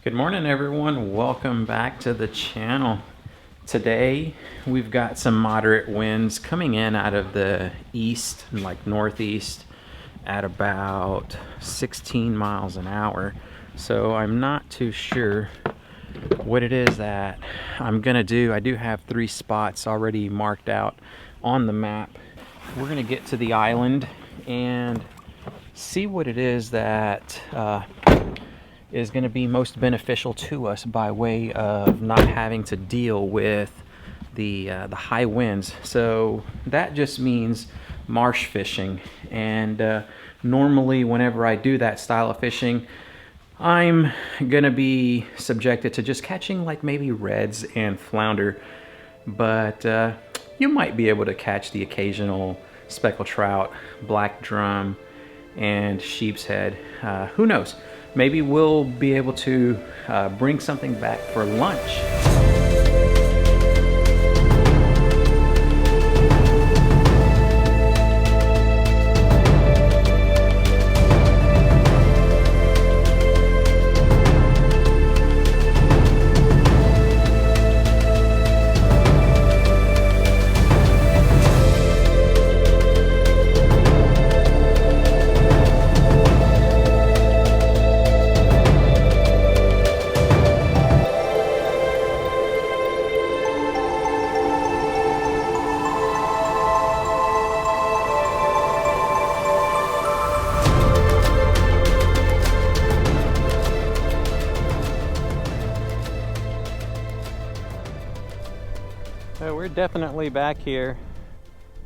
Good morning, everyone. Welcome back to the channel. Today we've got some moderate winds coming in out of the east, like northeast, at about 16 miles an hour. So I'm not too sure what it is that I'm gonna do. I do have 3 spots already marked out on the map. We're gonna get to the island and see what it is that is going to be most beneficial to us by way of not having to deal with the high winds. So that just means marsh fishing, and normally whenever I do that style of fishing, I'm gonna be subjected to just catching like maybe reds and flounder, but you might be able to catch the occasional speckled trout, black drum, and sheep's head. Who knows? Maybe we'll be able to bring something back for lunch. So we're definitely back here,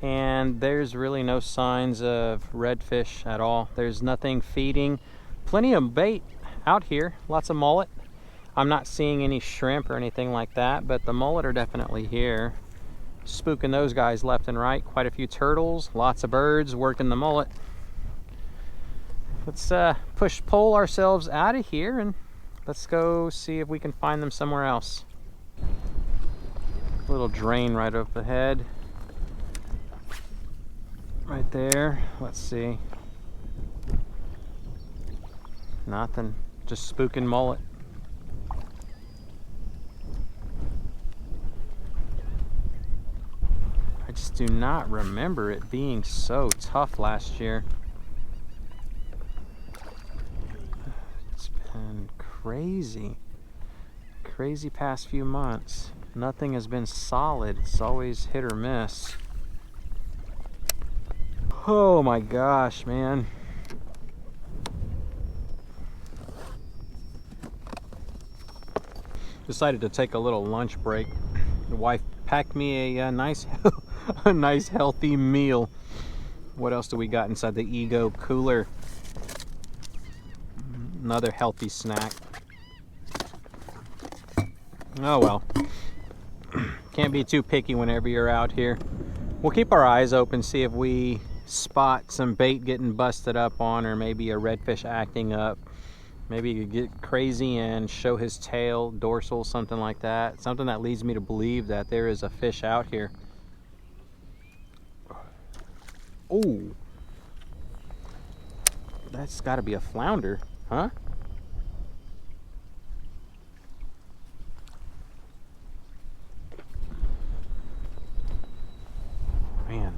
and there's really no signs of redfish at all. There's nothing feeding. Plenty of bait out here, lots of mullet. I'm not seeing any shrimp or anything like that, but the mullet are definitely here, spooking those guys left and right. Quite a few turtles, lots of birds working the mullet. Let's pull ourselves out of here and let's go see if we can find them somewhere else. Little drain right over the head. Right there. Let's see. Nothing. Just spooking mullet. I just do not remember it being so tough last year. It's been crazy. Crazy past few months. Nothing has been solid. It's always hit or miss. Oh my gosh, man. Decided to take a little lunch break. The wife packed me a nice a nice healthy meal. What else do we got inside the Ego cooler? Another healthy snack. Oh well. Can't be too picky whenever you're out here. We'll keep our eyes open, see if we spot some bait getting busted up on, or maybe a redfish acting up. Maybe you get crazy and show his tail, dorsal, something like that. Something that leads me to believe that there is a fish out here. Oh, that's got to be a flounder, huh? Man,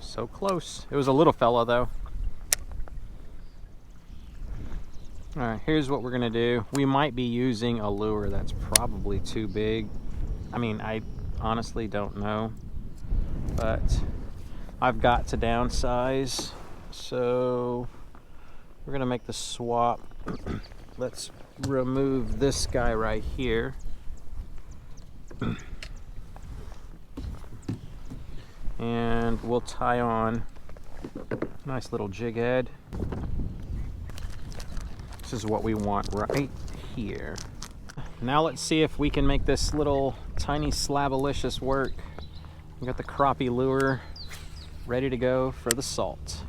so close. It was a little fella though. All right, here's what we're gonna do. We might be using a lure that's probably too big. I mean, I honestly don't know, but I've got to downsize. So we're gonna make the swap. Let's remove this guy right here. And we'll tie on a nice little jig head. This is what we want right here. Now let's see if we can make this little tiny slabalicious work. We got the crappie lure ready to go for the salt.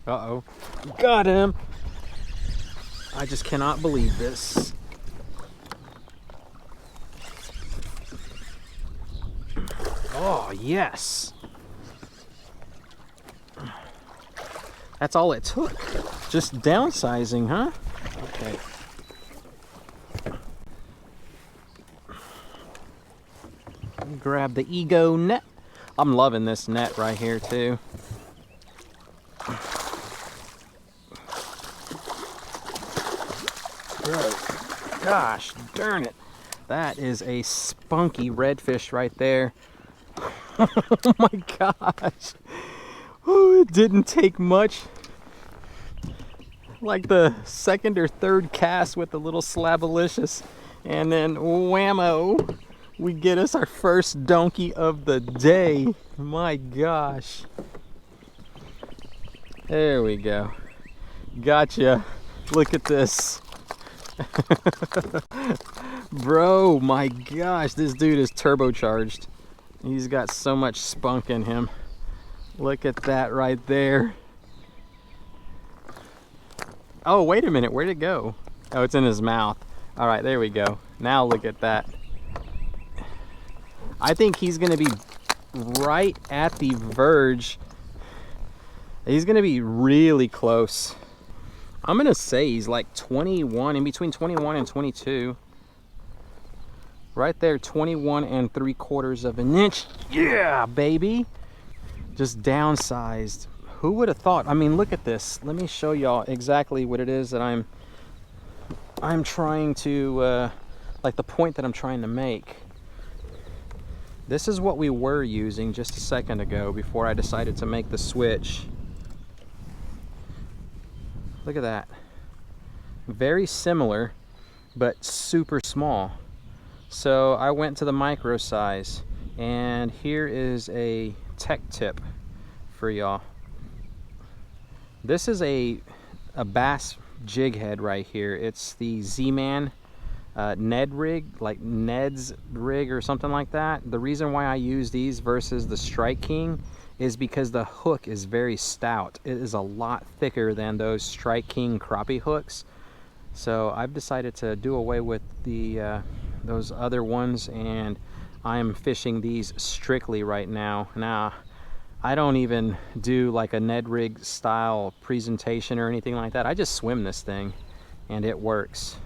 Uh-oh. Got him. I just cannot believe this. Oh, yes. That's all it took. Just downsizing, huh? Okay. Grab the Ego net. I'm loving this net right here too. Bro, gosh darn it. That is a spunky redfish right there. Oh my gosh. Ooh, it didn't take much. Like the second or third cast with the little slabalicious, and then whammo, we get us our first donkey of the day. My gosh. There we go. Gotcha. Look at this. Bro, my gosh, this dude is turbocharged. He's got so much spunk in him. Look at that right there. Oh, wait a minute, where'd it go? Oh, it's in his mouth. All right, there we go. Now look at that. I think he's gonna be right at the verge. He's gonna be really close. I'm gonna say he's like 21, in between 21 and 22. Right there, 21 3/4 of an inch. Yeah, baby. Just downsized. Who would have thought? I mean, look at this. Let me show y'all exactly what it is that I'm trying to, like the point that I'm trying to make. This is what we were using just a second ago before I decided to make the switch. Look at that. Very similar, but super small. So I went to the micro size, and here is a tech tip for y'all. This is a bass jig head right here. It's the Z-Man Ned rig, like Ned's rig or something like that. The reason why I use these versus the Strike King is because the hook is very stout. It is a lot thicker than those Strike King crappie hooks. So I've decided to do away with the those other ones, and I'm fishing these strictly right now. Now, I don't even do like a Ned rig style presentation or anything like that. I just swim this thing and it works.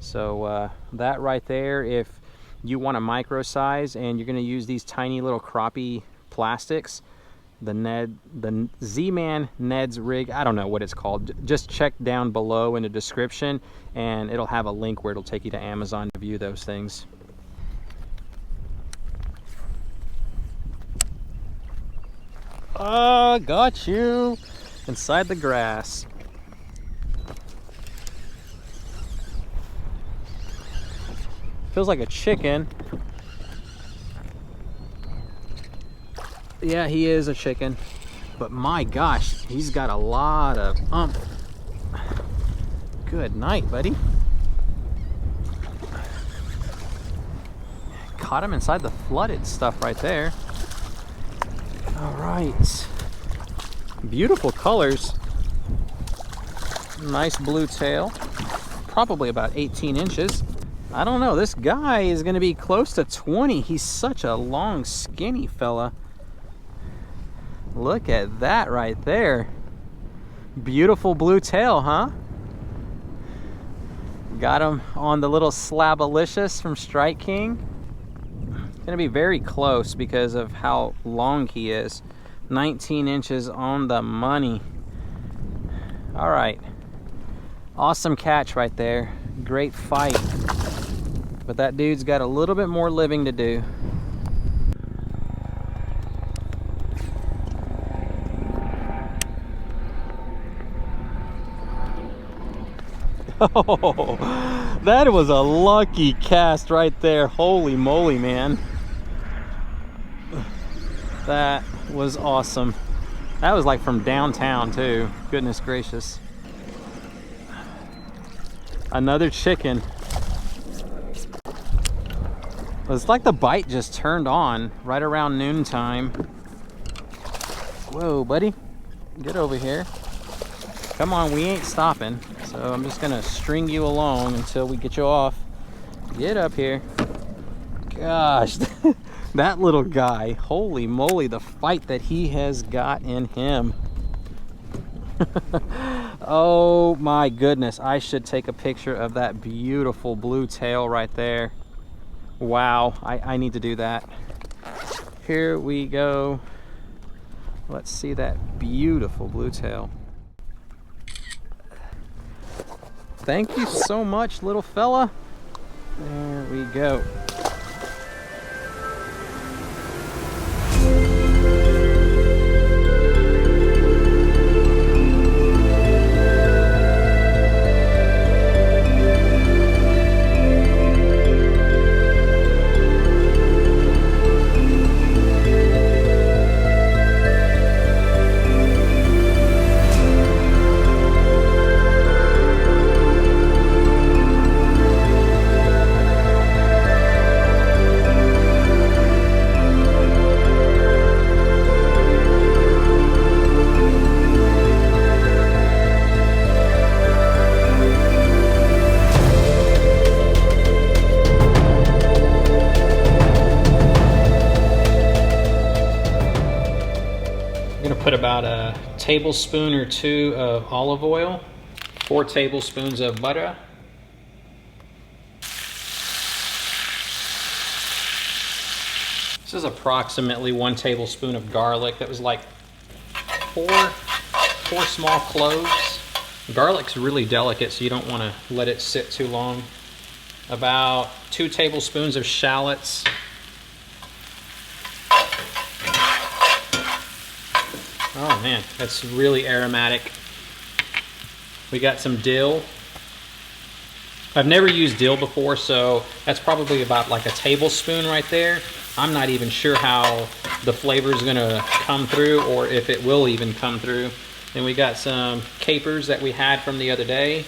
So that right there, if you want a micro size and you're going to use these tiny little crappie plastics, the Z-Man Ned's rig, I don't know what it's called, just check down below in the description and it'll have a link where it'll take you to Amazon to view those things. Oh, got you inside the grass. Feels like a chicken. Yeah, he is a chicken, but my gosh, he's got a lot of Good night, buddy. Caught him inside the flooded stuff right there. All right, beautiful colors. Nice blue tail, probably about 18 inches. I don't know, this guy is gonna be close to 20. He's such a long, skinny fella. Look at that right there. Beautiful blue tail, huh? Got him on the little Slabalicious from Strike King. Gonna be very close because of how long he is. 19 inches on the money. All right, awesome catch right there. Great fight, but that dude's got a little bit more living to do. Oh, that was a lucky cast right there. Holy moly, man. That was awesome. That was like from downtown too. Goodness gracious. Another chicken. It's like the bite just turned on right around noontime. Whoa, buddy. Get over here. Come on, we ain't stopping. So I'm just gonna string you along until we get you off. Get up here. Gosh, that little guy, holy moly, the fight that he has got in him. Oh my goodness, I should take a picture of that beautiful blue tail right there. Wow, I need to do that. Here we go. Let's see that beautiful blue tail. Thank you so much, little fella. There we go. Put about a tablespoon or two of olive oil, 4 tablespoons of butter, this is approximately 1 tablespoon of garlic. That was like four small cloves. Garlic's really delicate, so you don't want to let it sit too long. About 2 tablespoons of shallots. Oh man, that's really aromatic. We got some dill. I've never used dill before, so that's probably about like a tablespoon right there. I'm not even sure how the flavor is gonna come through or if it will even come through. Then we got some capers that we had from the other day.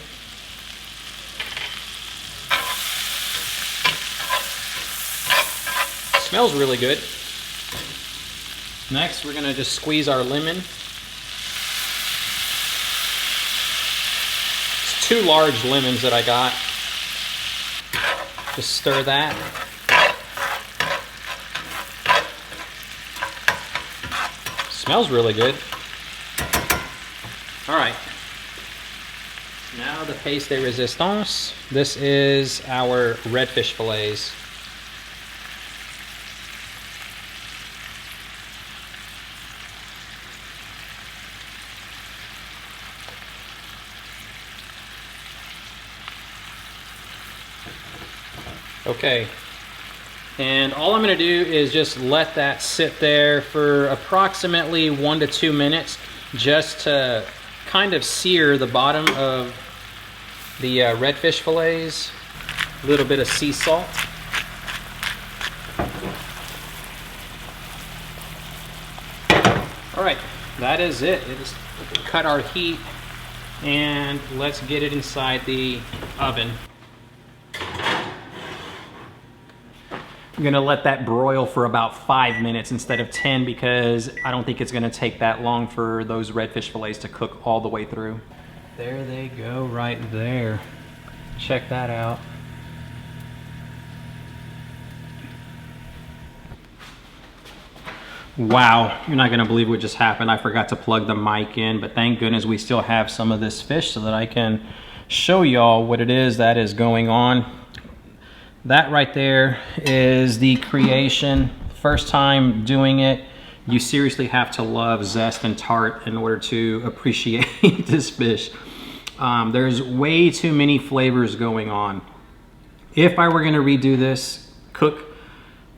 Smells really good. Next, we're gonna just squeeze our lemon. It's 2 large lemons that I got. Just stir that. Smells really good. All right. Now the pièce de résistance. This is our redfish fillets. Okay, and all I'm going to do is just let that sit there for approximately 1 to 2 minutes just to kind of sear the bottom of the redfish fillets. A little bit of sea salt. All right, that is it. Just cut our heat and let's get it inside the oven. I'm gonna let that broil for about 5 minutes instead of 10 because I don't think it's gonna take that long for those redfish fillets to cook all the way through. There they go right there. Check that out. Wow, you're not gonna believe what just happened. I forgot to plug the mic in, but thank goodness we still have some of this fish so that I can show y'all what it is that is going on. That right there is the creation. First time doing it. You seriously have to love zest and tart in order to appreciate this fish. There's way too many flavors going on. If I were gonna redo this, cook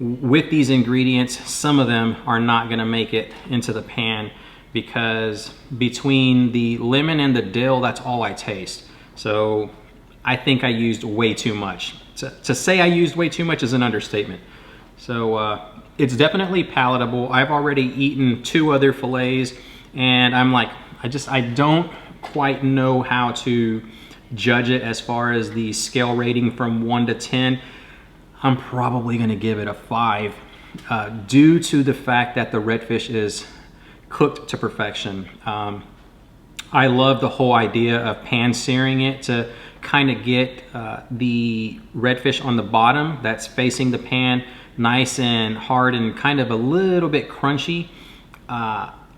with these ingredients, some of them are not gonna make it into the pan because between the lemon and the dill, that's all I taste. So I think I used way too much. To say I used way too much is an understatement. So it's definitely palatable. I've already eaten 2 other fillets and I'm like, I don't quite know how to judge it as far as the scale rating from 1 to 10. I'm probably gonna give it a 5 due to the fact that the redfish is cooked to perfection. I love the whole idea of pan searing it to kind of get the redfish on the bottom that's facing the pan nice and hard and kind of a little bit crunchy.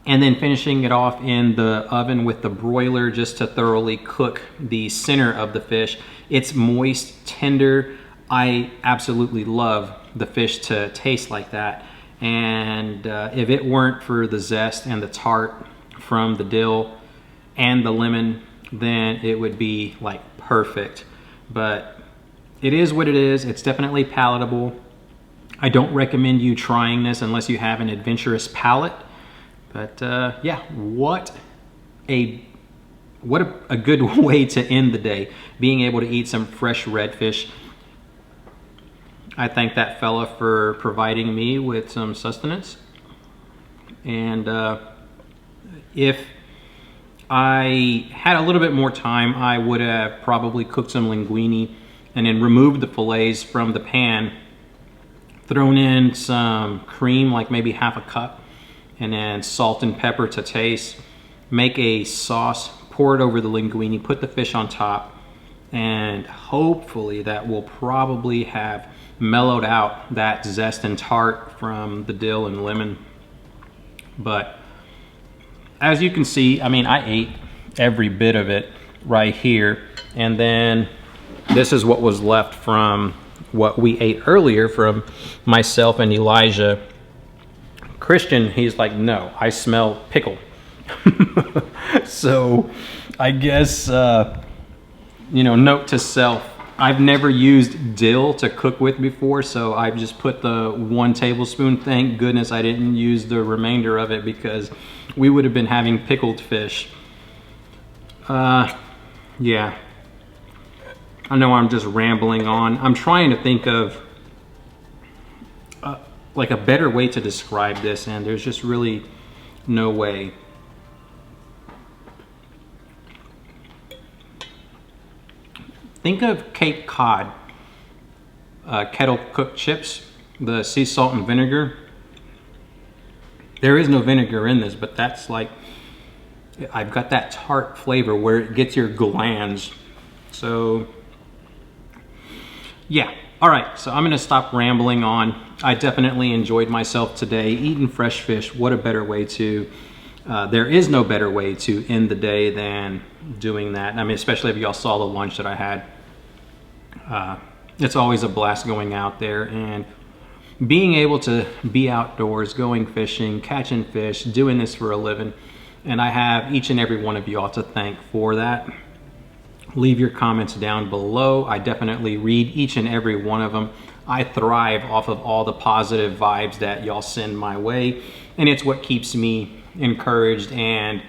And then finishing it off in the oven with the broiler just to thoroughly cook the center of the fish. It's moist, tender. I absolutely love the fish to taste like that. And if it weren't for the zest and the tart from the dill and the lemon, then it would be like perfect. But it is what it is. It's definitely palatable. I don't recommend you trying this unless you have an adventurous palate. But yeah, what a good way to end the day, being able to eat some fresh redfish. I thank that fella for providing me with some sustenance. And if I had a little bit more time, I would have probably cooked some linguine and then removed the fillets from the pan, thrown in some cream, like maybe half a cup, and then salt and pepper to taste. Make a sauce, pour it over the linguine, put the fish on top, and hopefully that will probably have mellowed out that zest and tart from the dill and lemon. But as you can see, I mean, I ate every bit of it right here. And then this is what was left from what we ate earlier from myself and Elijah. Christian, he's like, no, I smell pickle. So I guess, you know, note to self, I've never used dill to cook with before, so I've just put the 1 tablespoon. Thank goodness I didn't use the remainder of it, because we would have been having pickled fish. Yeah. I know I'm just rambling on. I'm trying to think of like a better way to describe this, and there's just really no way. Think of Cape Cod, kettle cooked chips, the sea salt and vinegar. There is no vinegar in this, but that's like, I've got that tart flavor where it gets your glands. So yeah, all right, so I'm gonna stop rambling on. I definitely enjoyed myself today, eating fresh fish. What a better way to, there is no better way to end the day than doing that. I mean, especially if y'all saw the lunch that I had. It's always a blast going out there and being able to be outdoors, going fishing, catching fish, doing this for a living. And I have each and every one of y'all to thank for that. Leave your comments down below. I definitely read each and every one of them. I thrive off of all the positive vibes that y'all send my way. And it's what keeps me encouraged and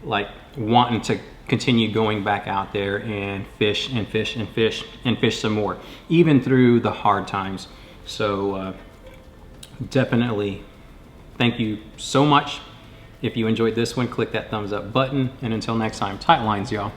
like wanting to continue going back out there and fish and fish and fish and fish some more, even through the hard times. So definitely thank you so much. If you enjoyed this one, click that thumbs up button. And until next time, tight lines, y'all.